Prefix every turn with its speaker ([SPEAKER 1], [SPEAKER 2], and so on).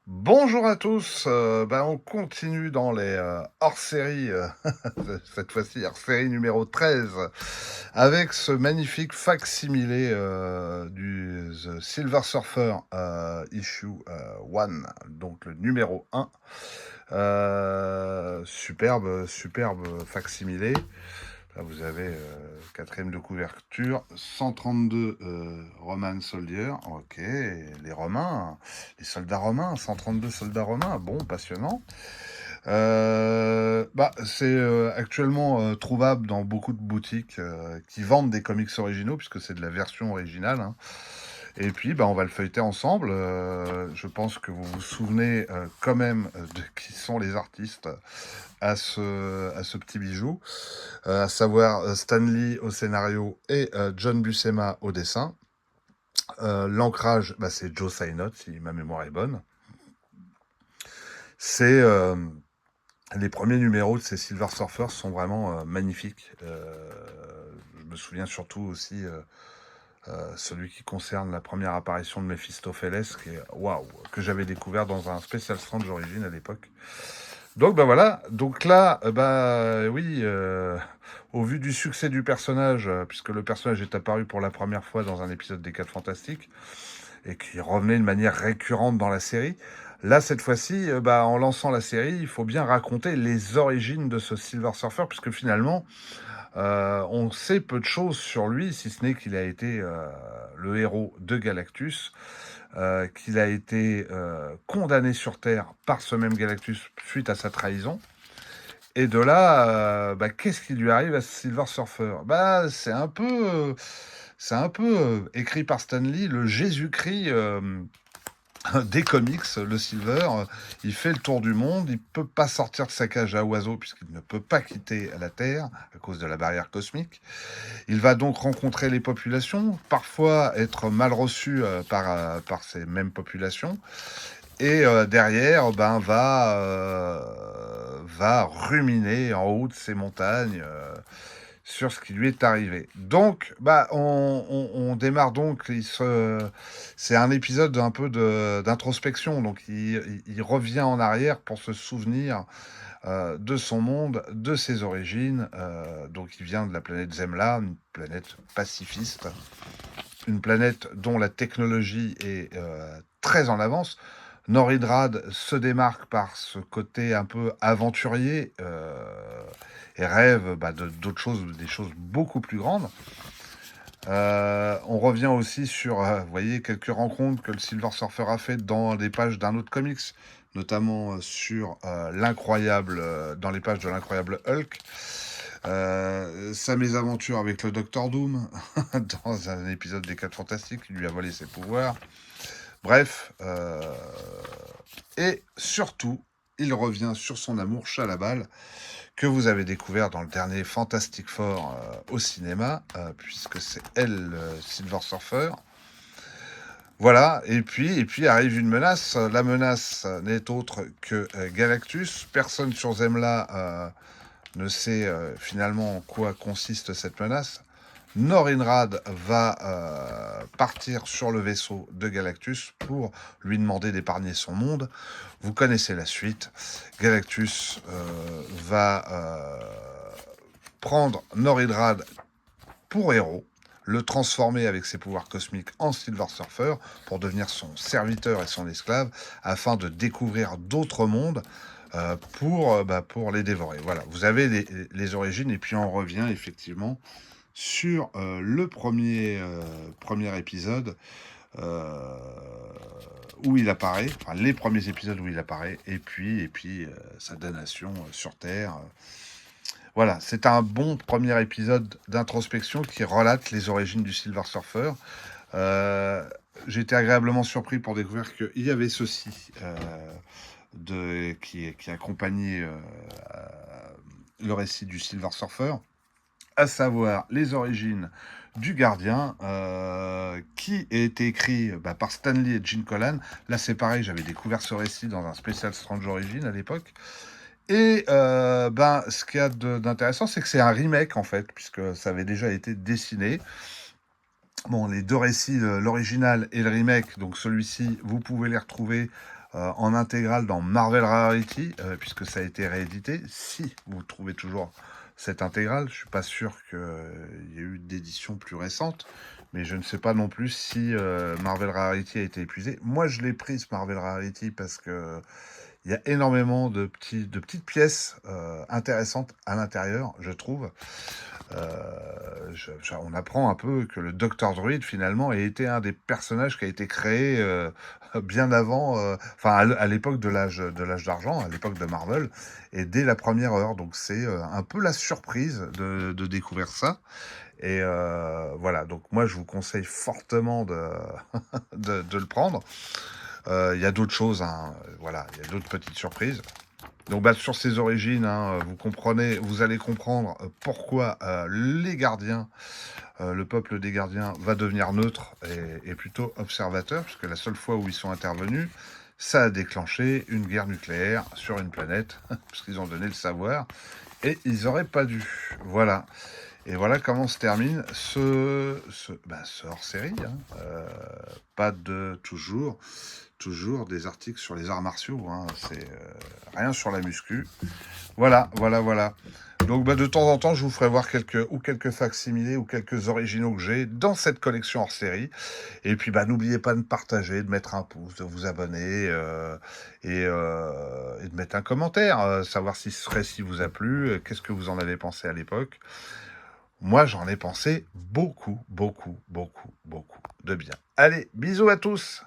[SPEAKER 1] Bonjour à tous, on continue dans les, hors-séries, cette fois-ci hors-série numéro 13, avec ce magnifique fac-similé, du The Silver Surfer, issue, 1, donc le numéro 1. Superbe fac-similé. Là, vous avez, 4e de couverture, 132 Roman Soldier. Ok, les Romains, les soldats romains, 132 soldats romains. Bon, passionnant. C'est actuellement trouvable dans beaucoup de boutiques qui vendent des comics originaux, puisque c'est de la version originale, hein. Et puis, on va le feuilleter ensemble. Je pense que vous vous souvenez quand même de qui sont les artistes à ce petit bijou, à savoir Stan Lee au scénario et John Buscema au dessin. L'ancrage, c'est Joe Signott, si ma mémoire est bonne. C'est les premiers numéros de ces Silver Surfers sont vraiment magnifiques. Je me souviens surtout aussi celui qui concerne la première apparition de Mephistopheles, qui est waouh, que j'avais découvert dans un spécial Strange Origin à l'époque. Donc voilà, donc là, oui, au vu du succès du personnage, puisque le personnage est apparu pour la première fois dans un épisode des 4 Fantastiques, et qui revenait de manière récurrente dans la série, là, cette fois-ci, en lançant la série, il faut bien raconter les origines de ce Silver Surfer, puisque finalement, on sait peu de choses sur lui, si ce n'est qu'il a été le héros de Galactus, qu'il a été condamné sur Terre par ce même Galactus suite à sa trahison. Et de là, qu'est-ce qui lui arrive à Silver Surfer? C'est un peu écrit par Stan Lee, le Jésus-Christ des comics, le Silver. Il fait le tour du monde, il peut pas sortir de sa cage à oiseaux puisqu'il ne peut pas quitter la Terre à cause de la barrière cosmique. Il va donc rencontrer les populations, parfois être mal reçu par ces mêmes populations, et derrière, va ruminer en haut de ces montagnes sur ce qui lui est arrivé. Donc, on démarre donc. C'est un épisode un peu d'introspection. Donc, il revient en arrière pour se souvenir de son monde, de ses origines. Donc, il vient de la planète Zemla, une planète pacifiste, une planète dont la technologie est très en avance. Noridrad se démarque par ce côté un peu aventurier et rêve d'autres choses, des choses beaucoup plus grandes. On revient aussi sur, vous voyez, quelques rencontres que le Silver Surfer a fait dans les pages d'un autre comics, notamment sur dans les pages de l'incroyable Hulk. Sa mésaventure avec le Docteur Doom dans un épisode des 4 Fantastiques qui lui a volé ses pouvoirs. Bref, et surtout, il revient sur son amour Chalabal, que vous avez découvert dans le dernier Fantastic Four au cinéma, puisque c'est elle, Silver Surfer. Voilà, et puis arrive une menace. La menace n'est autre que Galactus. Personne sur Zemla ne sait finalement en quoi consiste cette menace. Norinrad va partir sur le vaisseau de Galactus pour lui demander d'épargner son monde. Vous connaissez la suite. Galactus va prendre Norinrad pour héros, le transformer avec ses pouvoirs cosmiques en Silver Surfer pour devenir son serviteur et son esclave afin de découvrir d'autres mondes pour les dévorer. Voilà, vous avez les origines et puis on revient effectivement sur le premier épisode euh, où il apparaît, enfin les premiers épisodes où il apparaît, et puis sa damnation sur Terre. Voilà, c'est un bon premier épisode d'introspection qui relate les origines du Silver Surfer. Euh, j'ai été agréablement surpris pour découvrir qu'il y avait ceci qui accompagnait le récit du Silver Surfer, à savoir les origines du Gardien, qui a été écrit par Stan Lee et Gene Colan. Là, c'est pareil, j'avais découvert ce récit dans un spécial Strange Origin à l'époque. Et ce qu'il y a d'intéressant, c'est que c'est un remake, en fait, puisque ça avait déjà été dessiné. Bon, les 2 récits, l'original et le remake, donc celui-ci, vous pouvez les retrouver, en intégrale dans Marvel Rarity, puisque ça a été réédité. Si vous trouvez toujours cette intégrale, je suis pas sûr qu'il y ait eu d'édition plus récente, mais je ne sais pas non plus si, Marvel Rarity a été épuisé. Moi, je l'ai pris ce Marvel Rarity parce que il y a énormément de petites pièces, intéressantes à l'intérieur, je trouve. On apprend un peu que le Docteur Druid, finalement, a été un des personnages qui a été créé bien avant, enfin à l'époque de l'âge d'argent, à l'époque de Marvel, et dès la première heure. Donc c'est un peu la surprise de découvrir ça. Et voilà, donc moi je vous conseille fortement de le prendre. Il y a d'autres choses, hein, voilà, il y a d'autres petites surprises. Donc bah, sur ses origines, hein, vous allez comprendre pourquoi les gardiens, le peuple des gardiens va devenir neutre et plutôt observateur, puisque la seule fois où ils sont intervenus, ça a déclenché une guerre nucléaire sur une planète, puisqu'ils ont donné le savoir, et ils auraient pas dû. Voilà. Et voilà comment se termine ce hors-série, hein. Pas de toujours des articles sur les arts martiaux, hein. C'est rien sur la muscu. Voilà, voilà, voilà. Donc bah, de temps en temps, je vous ferai voir quelques facsimilés ou quelques originaux que j'ai dans cette collection hors série. Et puis bah, n'oubliez pas de partager, de mettre un pouce, de vous abonner et de mettre un commentaire, savoir si ce récit vous a plu, qu'est-ce que vous en avez pensé à l'époque. Moi, j'en ai pensé beaucoup, beaucoup, beaucoup, beaucoup de bien. Allez, bisous à tous!